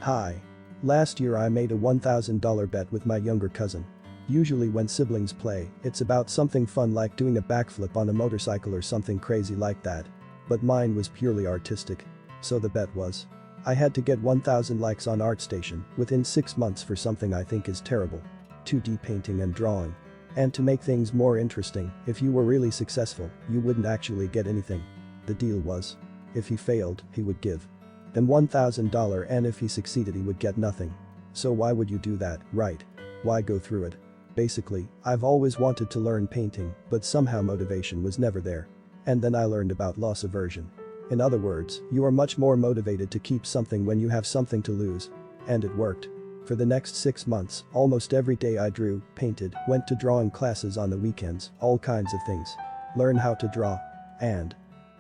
Hi. Last year I made a $1,000 bet with my younger cousin. Usually when siblings play, it's about something fun like doing a backflip on a motorcycle or something crazy like that. But mine was purely artistic. So the bet was. I had to get 1,000 likes on ArtStation within 6 months for something I think is terrible. 2D painting and drawing. And to make things more interesting, if you were really successful, you wouldn't actually get anything. The deal was. If he failed, he would give him $1,000 and if he succeeded he would get nothing. So why would you do that, right? Why go through it? Basically, I've always wanted to learn painting, but somehow motivation was never there. And then I learned about loss aversion. In other words, you are much more motivated to keep something when you have something to lose. And it worked. For the next 6 months, almost every day I drew, painted, went to drawing classes on the weekends, all kinds of things. Learn how to draw. And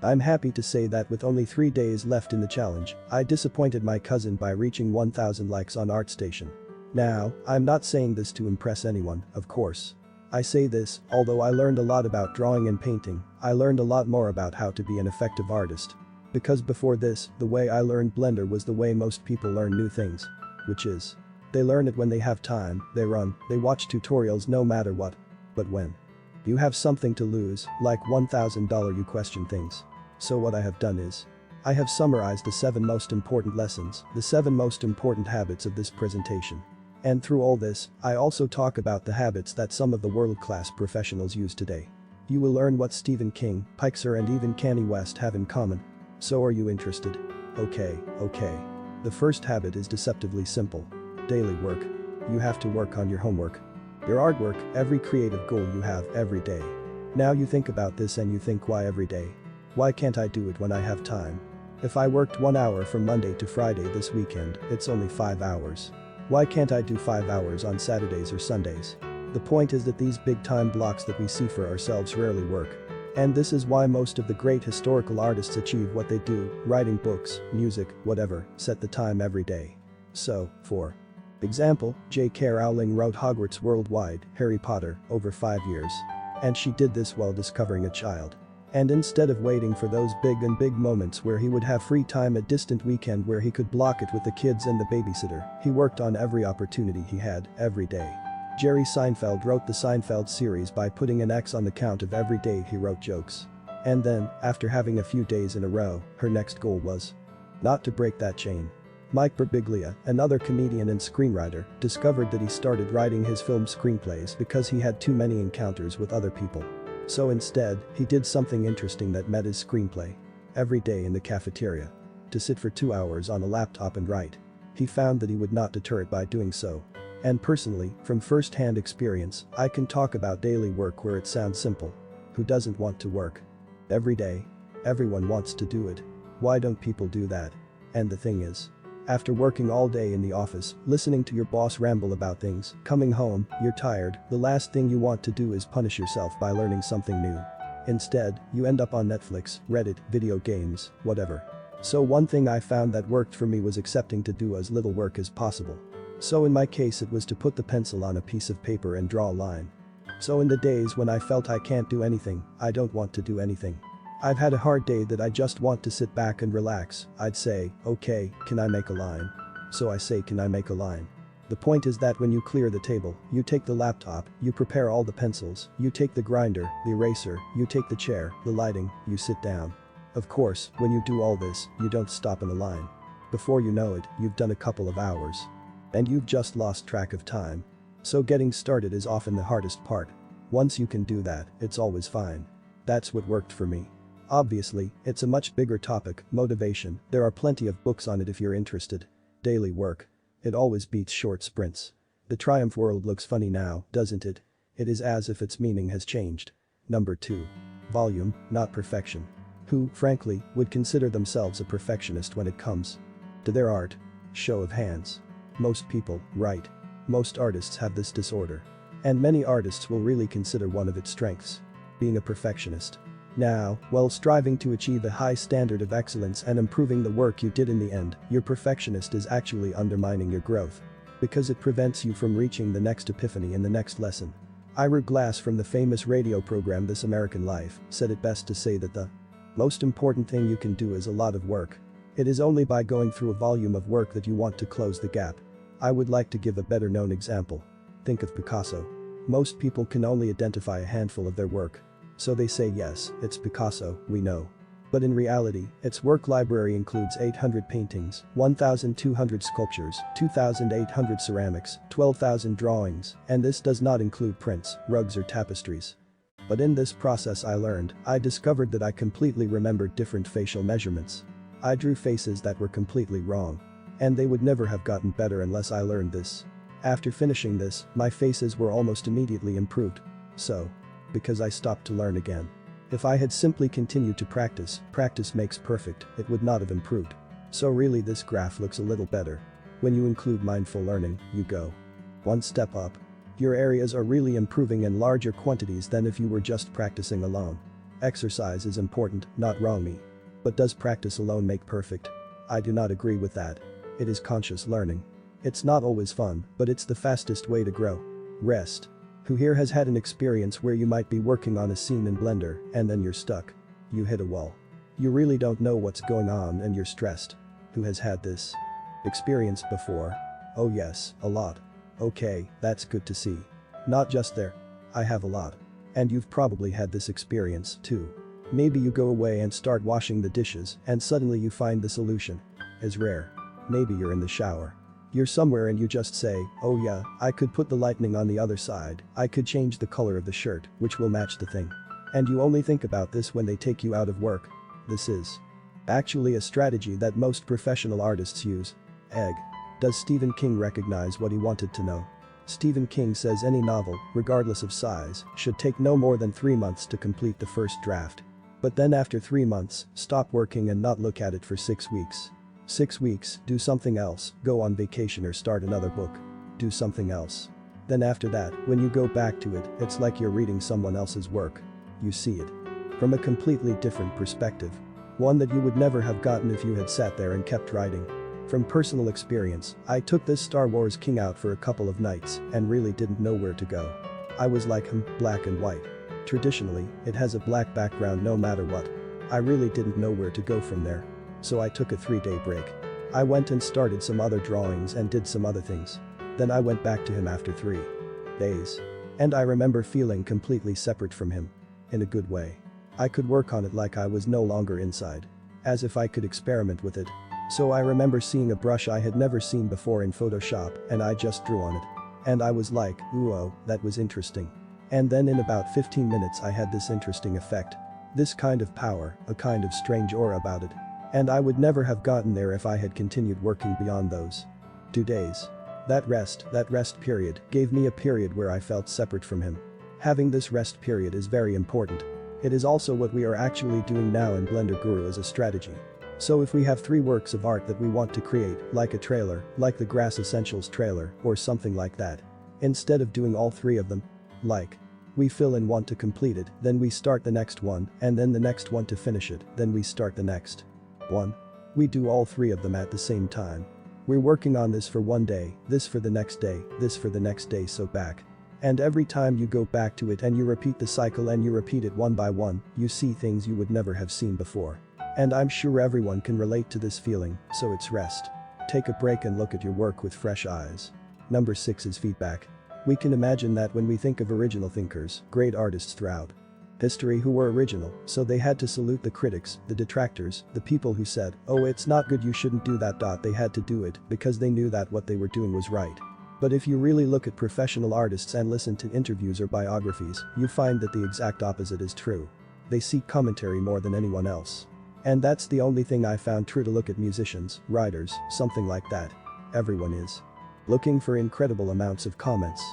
I'm happy to say that with only 3 days left in the challenge, I disappointed my cousin by reaching 1,000 likes on ArtStation. Now, I'm not saying this to impress anyone, of course. I say this, although I learned a lot about drawing and painting, I learned a lot more about how to be an effective artist. Because before this, the way I learned Blender was the way most people learn new things. Which is. They learn it when they have time, they run, they watch tutorials no matter what. But when you have something to lose, like $1,000 you question things. So what I have done is. I have summarized the 7 most important lessons, the 7 most important habits of this presentation. And through all this, I also talk about the habits that some of the world-class professionals use today. You will learn what Stephen King, Picasso and even Kanye West have in common. So are you interested? Okay. The first habit is deceptively simple. Daily work. You have to work on your homework. Your artwork, every creative goal you have every day. Now you think about this and you think why every day? Why can't I do it when I have time? If I worked 1 hour from Monday to Friday this weekend, it's only 5 hours. Why can't I do 5 hours on Saturdays or Sundays? The point is that these big time blocks that we see for ourselves rarely work. And this is why most of the great historical artists achieve what they do, writing books, music, whatever, set the time every day. So, for example, J.K. Rowling wrote Hogwarts Worldwide, Harry Potter, over 5 years. And she did this while discovering a child. And instead of waiting for those big moments where he would have free time a distant weekend where he could block it with the kids and the babysitter, he worked on every opportunity he had, every day. Jerry Seinfeld wrote the Seinfeld series by putting an X on the count of every day he wrote jokes. And then, after having a few days in a row, her next goal was not to break that chain. Mike Birbiglia, another comedian and screenwriter, discovered that he started writing his film screenplays because he had too many encounters with other people. So instead, he did something interesting that met his screenplay. Every day in the cafeteria. To sit for 2 hours on a laptop and write. He found that he would not deter it by doing so. And personally, from first-hand experience, I can talk about daily work where it sounds simple. Who doesn't want to work? Every day. Everyone wants to do it. Why don't people do that? And the thing is. After working all day in the office, listening to your boss ramble about things, coming home, you're tired, the last thing you want to do is punish yourself by learning something new. Instead, you end up on Netflix, Reddit, video games, whatever. So one thing I found that worked for me was accepting to do as little work as possible. So in my case it was to put the pencil on a piece of paper and draw a line. So in the days when I felt I can't do anything, I don't want to do anything. I've had a hard day that I just want to sit back and relax, I'd say, okay, can I make a line? So I say can I make a line? The point is that when you clear the table, you take the laptop, you prepare all the pencils, you take the grinder, the eraser, you take the chair, the lighting, you sit down. Of course, when you do all this, you don't stop in a line. Before you know it, you've done a couple of hours. And you've just lost track of time. So getting started is often the hardest part. Once you can do that, it's always fine. That's what worked for me. Obviously, it's a much bigger topic, motivation, there are plenty of books on it if you're interested. Daily work. It always beats short sprints. The triumph world looks funny now, doesn't it? It is as if its meaning has changed. Number 2. Volume, not perfection. Who, frankly, would consider themselves a perfectionist when it comes to their art? Show of hands. Most people, right? Most artists have this disorder. And many artists will really consider one of its strengths. Being a perfectionist. Now, while striving to achieve a high standard of excellence and improving the work you did in the end, your perfectionist is actually undermining your growth. Because it prevents you from reaching the next epiphany in the next lesson. Ira Glass from the famous radio program This American Life said it best to say that the most important thing you can do is a lot of work. It is only by going through a volume of work that you want to close the gap. I would like to give a better known example. Think of Picasso. Most people can only identify a handful of their work. So they say yes, it's Picasso, we know. But in reality, its work library includes 800 paintings, 1,200 sculptures, 2,800 ceramics, 12,000 drawings, and this does not include prints, rugs or tapestries. But in this process I discovered that I completely remembered different facial measurements. I drew faces that were completely wrong. And they would never have gotten better unless I learned this. After finishing this, my faces were almost immediately improved. So. Because I stopped to learn again. If I had simply continued to practice makes perfect, it would not have improved. So really this graph looks a little better. When you include mindful learning, you go one step up. Your areas are really improving in larger quantities than if you were just practicing alone. Exercise is important, not wrong me. But does practice alone make perfect? I do not agree with that. It is conscious learning. It's not always fun, but it's the fastest way to grow. Rest. Who here has had an experience where you might be working on a scene in Blender and then you're stuck? You hit a wall. You really don't know what's going on and you're stressed. Who has had this experience before? Oh yes, a lot. Okay, that's good to see. Not just there. I have a lot. And you've probably had this experience too. Maybe you go away and start washing the dishes and suddenly you find the solution. Is rare. Maybe you're in the shower. You're somewhere and you just say, oh yeah, I could put the lightning on the other side, I could change the color of the shirt, which will match the thing. And you only think about this when they take you out of work. This is actually a strategy that most professional artists use. Egg. Does Stephen King recognize what he wanted to know? Stephen King says any novel, regardless of size, should take no more than 3 months to complete the first draft. But then after 3 months, stop working and not look at it for 6 weeks. 6 weeks, do something else, go on vacation or start another book. Do something else. Then after that, when you go back to it, it's like you're reading someone else's work. You see it from a completely different perspective. One that you would never have gotten if you had sat there and kept writing. From personal experience, I took this Star Wars King out for a couple of nights and really didn't know where to go. I was like black and white. Traditionally, it has a black background no matter what. I really didn't know where to go from there. So I took a 3-day break. I went and started some other drawings and did some other things. Then I went back to him after 3 days. And I remember feeling completely separate from him. In a good way. I could work on it like I was no longer inside. As if I could experiment with it. So I remember seeing a brush I had never seen before in Photoshop and I just drew on it. And I was like, ooh oh, that was interesting. And then in about 15 minutes I had this interesting effect. This kind of power, a kind of strange aura about it. And I would never have gotten there if I had continued working beyond those 2 days. That rest period gave me a period where I felt separate from him. Having this rest period is very important. It is also what we are actually doing now in Blender Guru as a strategy. So if we have 3 works of art that we want to create, like a trailer, like the Grass Essentials trailer, or something like that. Instead of doing all 3 of them, like, we fill in one to complete it, then we start the next one, and then the next one to finish it, then we start the next one. We do all 3 of them at the same time. We're working on this for 1 day, this for the next day, this for the next day so back. And every time you go back to it and you repeat the cycle and you repeat it one by one, you see things you would never have seen before. And I'm sure everyone can relate to this feeling, so it's rest. Take a break and look at your work with fresh eyes. Number 6 is feedback. We can imagine that when we think of original thinkers, great artists throughout history who were original, so they had to salute the critics, the detractors, the people who said, oh it's not good you shouldn't do that. They had to do it because they knew that what they were doing was right. But if you really look at professional artists and listen to interviews or biographies, you find that the exact opposite is true. They seek commentary more than anyone else. And that's the only thing I found true to look at musicians, writers, something like that. Everyone is looking for incredible amounts of comments.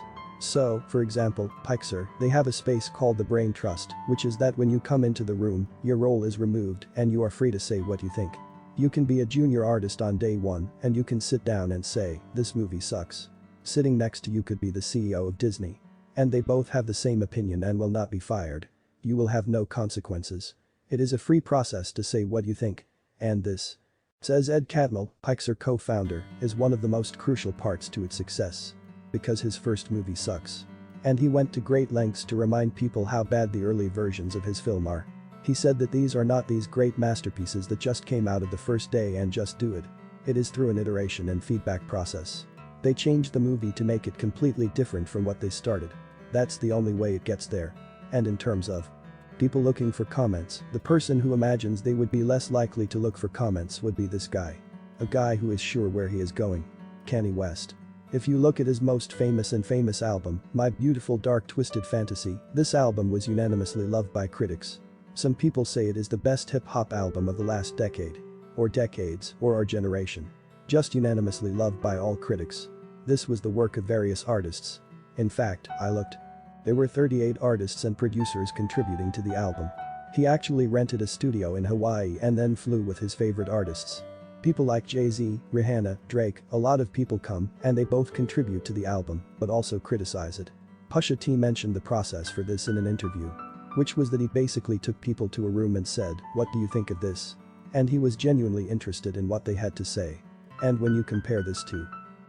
So, for example, Pixar, they have a space called the Brain Trust, which is that when you come into the room, your role is removed and you are free to say what you think. You can be a junior artist on day 1 and you can sit down and say, this movie sucks. Sitting next to you could be the CEO of Disney. And they both have the same opinion and will not be fired. You will have no consequences. It is a free process to say what you think. And this, says Ed Catmull, Pixar co-founder, is one of the most crucial parts to its success. Because his first movie sucks. And he went to great lengths to remind people how bad the early versions of his film are. He said that these are not these great masterpieces that just came out of the first day and just do it. It is through an iteration and feedback process. They changed the movie to make it completely different from what they started. That's the only way it gets there. And in terms of people looking for comments, the person who imagines they would be less likely to look for comments would be this guy. A guy who is sure where he is going. Kanye West. If you look at his most famous album, My Beautiful Dark Twisted Fantasy, this album was unanimously loved by critics. Some people say it is the best hip-hop album of the last decade. Or decades, or our generation. Just unanimously loved by all critics. This was the work of various artists. In fact, I looked. There were 38 artists and producers contributing to the album. He actually rented a studio in Hawaii and then flew with his favorite artists. People like Jay-Z, Rihanna, Drake, a lot of people come and they both contribute to the album, but also criticize it. Pusha T mentioned the process for this in an interview. Which was that he basically took people to a room and said, "What do you think of this?" And he was genuinely interested in what they had to say. And when you compare this to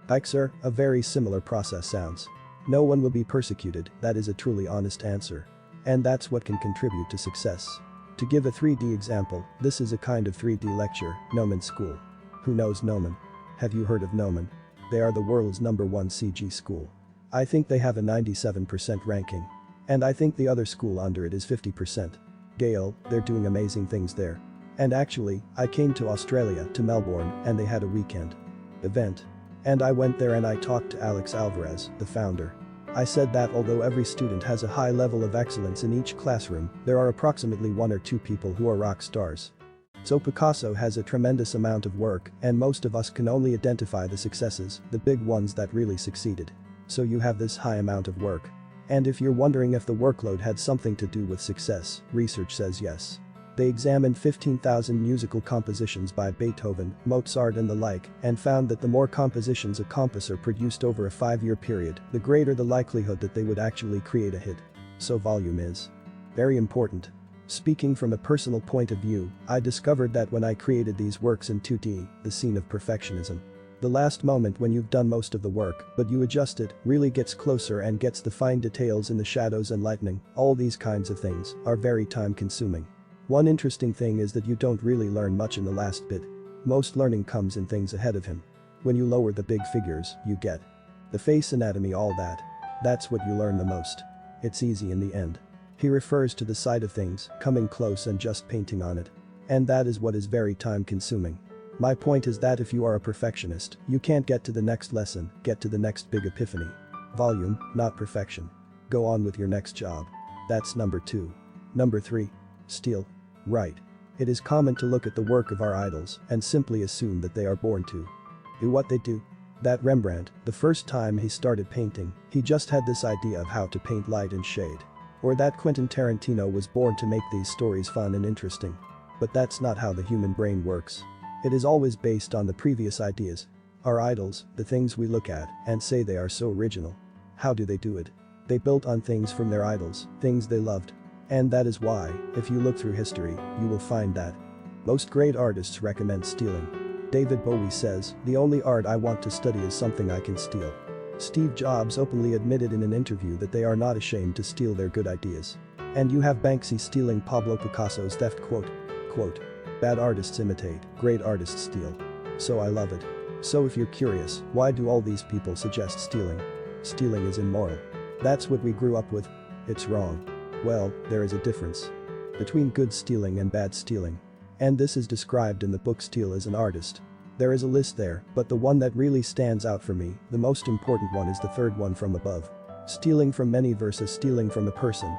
Pixar, a very similar process sounds. No one will be persecuted, that is a truly honest answer. And that's what can contribute to success. To give a 3D example, this is a kind of 3D lecture, Gnomon School. Who knows Gnomon? Have you heard of Gnomon? They are the world's #1 CG school. I think they have a 97% ranking. And I think the other school under it is 50%. Gale, they're doing amazing things there. And actually, I came to Australia, to Melbourne, and they had a weekend event. And I went there and I talked to Alex Alvarez, the founder. I said that although every student has a high level of excellence in each classroom, there are approximately 1 or 2 people who are rock stars. So Picasso has a tremendous amount of work, and most of us can only identify the successes, the big ones that really succeeded. So you have this high amount of work. And if you're wondering if the workload had something to do with success, research says yes. They examined 15,000 musical compositions by Beethoven, Mozart and the like, and found that the more compositions a composer produced over a 5-year period, the greater the likelihood that they would actually create a hit. So volume is very important. Speaking from a personal point of view, I discovered that when I created these works in 2D, the scene of perfectionism. The last moment when you've done most of the work, but you adjust it, really gets closer and gets the fine details in the shadows and lightning, all these kinds of things, are very time-consuming. One interesting thing is that you don't really learn much in the last bit. Most learning comes in things ahead of him. When you lower the big figures, you get the face anatomy, all that. That's what you learn the most. It's easy in the end. He refers to the side of things, coming close and just painting on it. And that is what is very time-consuming. My point is that if you are a perfectionist, you can't get to the next lesson, get to the next big epiphany. Volume, not perfection. Go on with your next job. That's number 2. Number 3. Steal. Right. It is common to look at the work of our idols and simply assume that they are born to do what they do. That Rembrandt, the first time he started painting, he just had this idea of how to paint light and shade. Or that Quentin Tarantino was born to make these stories fun and interesting. But that's not how the human brain works. It is always based on the previous ideas. Our idols, the things we look at and say they are so original. How do they do it? They built on things from their idols, things they loved. And that is why, if you look through history, you will find that most great artists recommend stealing. David Bowie says, "The only art I want to study is something I can steal." Steve Jobs openly admitted in an interview that they are not ashamed to steal their good ideas. And you have Banksy stealing Pablo Picasso's theft quote, "Bad artists imitate, great artists steal." So I love it. So if you're curious, why do all these people suggest stealing? Stealing is immoral. That's what we grew up with. It's wrong. Well, there is a difference between good stealing and bad stealing. And this is described in the book Steal as an Artist. There is a list there, but the one that really stands out for me, the most important one, is the third one from above. Stealing from many versus stealing from a person,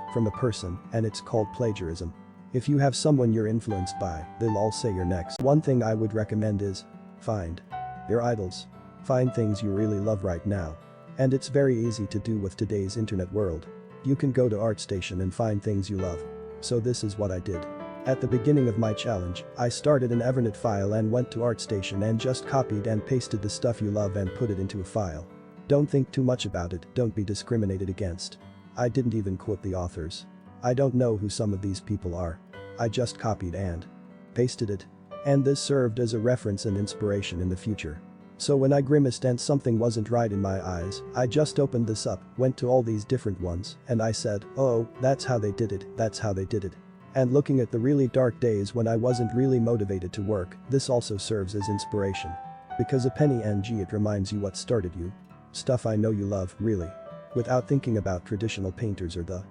and it's called plagiarism. If you have someone you're influenced by, they'll all say you're next. One thing I would recommend is find your idols. Find things you really love right now. And it's very easy to do with today's internet world. You can go to ArtStation and find things you love. So this is what I did. At the beginning of my challenge, I started an Evernote file and went to ArtStation and just copied and pasted the stuff you love and put it into a file. Don't think too much about it, don't be discriminated against. I didn't even quote the authors. I don't know who some of these people are. I just copied and pasted it. And this served as a reference and inspiration in the future. So when I grimaced and something wasn't right in my eyes, I just opened this up, went to all these different ones, and I said, "Oh, that's how they did it, that's how they did it." And looking at the really dark days when I wasn't really motivated to work, this also serves as inspiration. Because a penny and it reminds you what started you. Stuff I know you love, really. Without thinking about traditional painters or the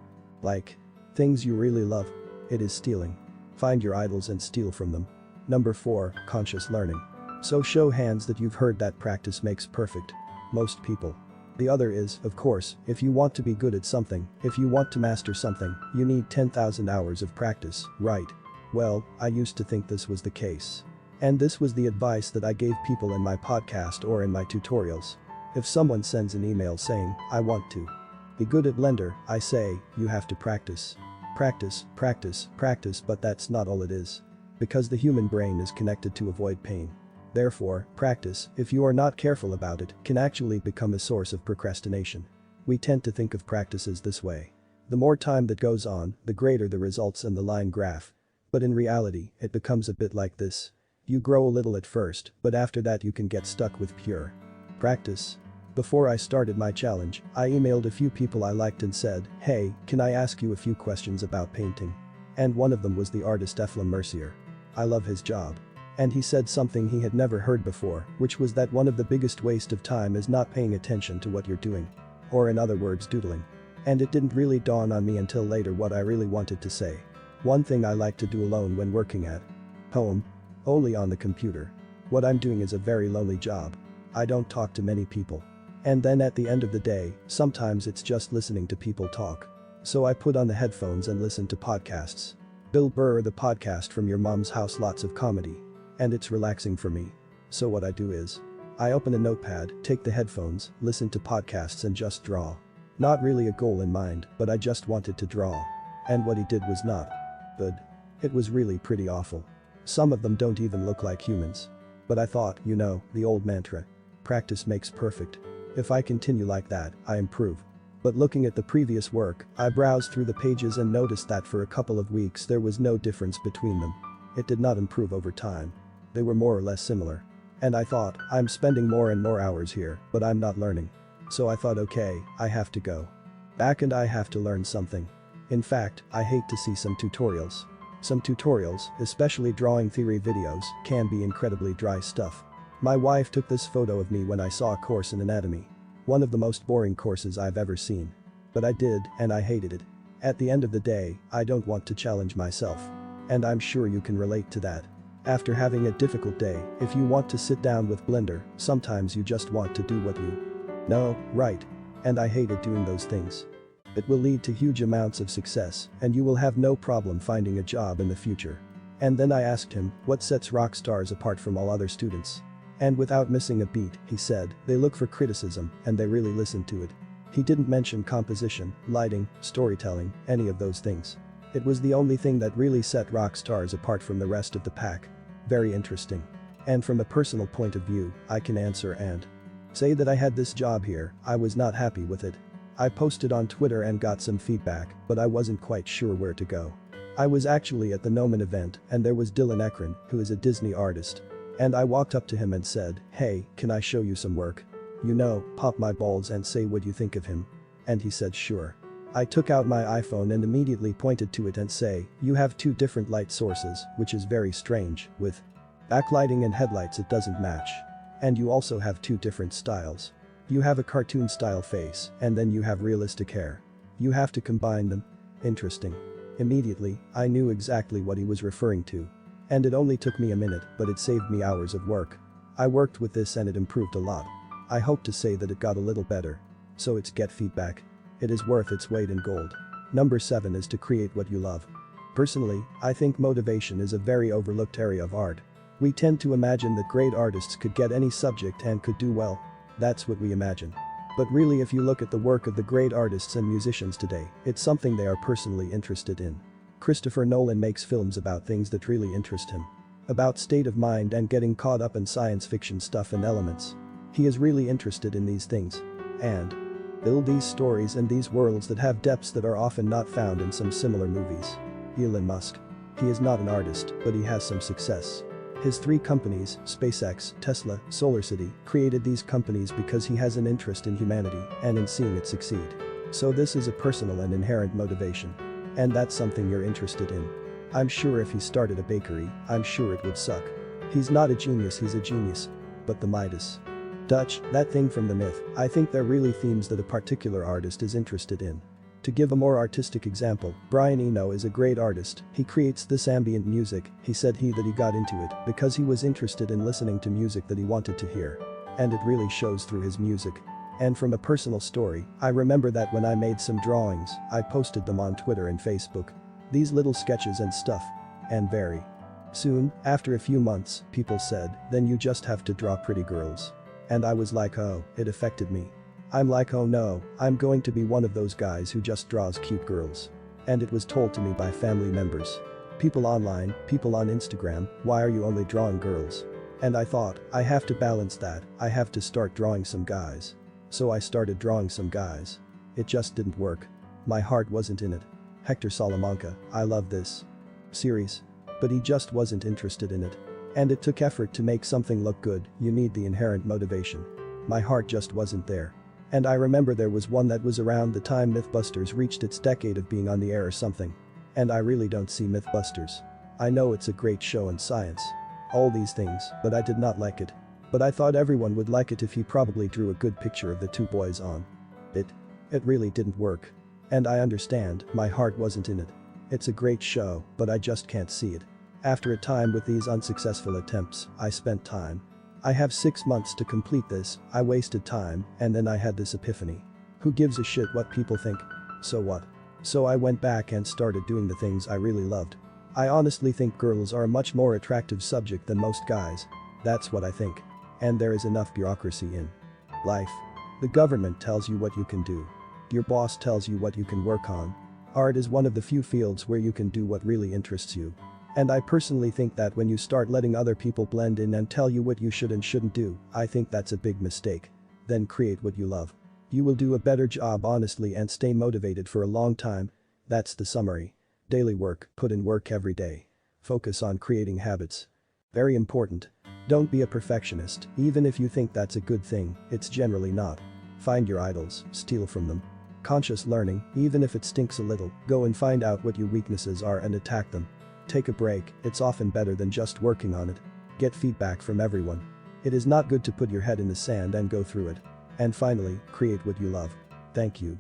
things you really love. It is stealing. Find your idols and steal from them. Number 4, conscious learning. So show hands that you've heard that practice makes perfect. Most people. The other is, of course, if you want to be good at something, if you want to master something, you need 10,000 hours of practice, right? Well, I used to think this was the case. And this was the advice that I gave people in my podcast or in my tutorials. If someone sends an email saying, I want to be good at Blender, I say, you have to practice. Practice, practice, practice, but that's not all it is. Because the human brain is connected to avoid pain. Therefore, practice, if you are not careful about it, can actually become a source of procrastination. We tend to think of practices this way. The more time that goes on, the greater the results in the line graph. But in reality, it becomes a bit like this. You grow a little at first, but after that you can get stuck with pure practice. Before I started my challenge, I emailed a few people I liked and said, hey, can I ask you a few questions about painting? And one of them was the artist Eflem Mercier. I love his job. And he said something he had never heard before, which was that one of the biggest waste of time is not paying attention to what you're doing. Or in other words, doodling. And it didn't really dawn on me until later what I really wanted to say. One thing I like to do alone when working at home. Only on the computer. What I'm doing is a very lonely job. I don't talk to many people. And then at the end of the day, sometimes it's just listening to people talk. So I put on the headphones and listen to podcasts. Bill Burr, the podcast from your mom's house, lots of comedy. And it's relaxing for me. So what I do is, I open a notepad, take the headphones, listen to podcasts and just draw. Not really a goal in mind, but I just wanted to draw. And what he did was not good. It was really pretty awful. Some of them don't even look like humans. But I thought, you know, the old mantra. Practice makes perfect. If I continue like that, I improve. But looking at the previous work, I browsed through the pages and noticed that for a couple of weeks there was no difference between them. It did not improve over time. They were more or less similar. And I thought, I'm spending more and more hours here, but I'm not learning. So I thought, okay, I have to go back and I have to learn something. In fact, I hate to see some tutorials. Some tutorials, especially drawing theory videos, can be incredibly dry stuff. My wife took this photo of me when I saw a course in anatomy. One of the most boring courses I've ever seen. But I did, and I hated it. At the end of the day, I don't want to challenge myself. And I'm sure you can relate to that. After having a difficult day, if you want to sit down with Blender, sometimes you just want to do what you know, right? And I hated doing those things. It will lead to huge amounts of success, and you will have no problem finding a job in the future. And then I asked him, what sets rock stars apart from all other students? And without missing a beat, he said, they look for criticism, and they really listen to it. He didn't mention composition, lighting, storytelling, any of those things. It was the only thing that really set rock stars apart from the rest of the pack. Very interesting. And from a personal point of view, I can answer and say that I had this job here, I was not happy with it. I posted on Twitter and got some feedback, but I wasn't quite sure where to go. I was actually at the Noman event and there was Dylan Ekron, who is a Disney artist. And I walked up to him and said, hey, can I show you some work? You know, pop my balls and say what you think of him. And he said sure. I took out my iPhone and immediately pointed to it and say, you have two different light sources, which is very strange, with backlighting and headlights it doesn't match. And you also have two different styles. You have a cartoon style face, and then you have realistic hair. You have to combine them. Interesting. Immediately, I knew exactly what he was referring to. And it only took me a minute, but it saved me hours of work. I worked with this and it improved a lot. I hope to say that it got a little better. So it's get feedback. It is worth its weight in gold. Number 7 is to create what you love. Personally, I think motivation is a very overlooked area of art. We tend to imagine that great artists could get any subject and could do well. That's what we imagine. But really, if you look at the work of the great artists and musicians today, it's something they are personally interested in. Christopher Nolan makes films about things that really interest him. About state of mind and getting caught up in science fiction stuff and elements. He is really interested in these things. And build these stories and these worlds that have depths that are often not found in some similar movies. Elon Musk. He is not an artist, but he has some success. His 3 companies, SpaceX, Tesla, SolarCity, created these companies because he has an interest in humanity and in seeing it succeed. So this is a personal and inherent motivation. And that's something you're interested in. I'm sure if he started a bakery, I'm sure it would suck. He's not a genius, he's a genius. But the Midas touch, that thing from the myth, I think they're really themes that a particular artist is interested in. To give a more artistic example, Brian Eno is a great artist, he creates this ambient music, he said that he got into it because he was interested in listening to music that he wanted to hear. And it really shows through his music. And from a personal story, I remember that when I made some drawings, I posted them on Twitter and Facebook. These little sketches and stuff. And very soon, after a few months, people said, then you just have to draw pretty girls. And I was like, oh, it affected me. I'm like, oh no, I'm going to be one of those guys who just draws cute girls. And it was told to me by family members. People online, people on Instagram, why are you only drawing girls? And I thought, I have to balance that, I have to start drawing some guys. So I started drawing some guys. It just didn't work. My heart wasn't in it. Hector Salamanca, I love this series. But he just wasn't interested in it. And it took effort to make something look good, you need the inherent motivation. My heart just wasn't there. And I remember there was one that was around the time Mythbusters reached its decade of being on the air or something. And I really don't see Mythbusters. I know it's a great show and science. All these things, but I did not like it. But I thought everyone would like it if he probably drew a good picture of the two boys on it. It really didn't work. And I understand, my heart wasn't in it. It's a great show, but I just can't see it. After a time with these unsuccessful attempts, I spent time. I have 6 months to complete this, I wasted time, and then I had this epiphany. Who gives a shit what people think? So what? So I went back and started doing the things I really loved. I honestly think girls are a much more attractive subject than most guys. That's what I think. And there is enough bureaucracy in life. The government tells you what you can do. Your boss tells you what you can work on. Art is one of the few fields where you can do what really interests you. And I personally think that when you start letting other people blend in and tell you what you should and shouldn't do, I think that's a big mistake. Then create what you love. You will do a better job honestly and stay motivated for a long time. That's the summary. Daily work, put in work every day. Focus on creating habits. Very important. Don't be a perfectionist, even if you think that's a good thing, it's generally not. Find your idols, steal from them. Conscious learning, even if it stinks a little, go and find out what your weaknesses are and attack them. Take a break, it's often better than just working on it. Get feedback from everyone. It is not good to put your head in the sand and go through it. And finally, create what you love. Thank you.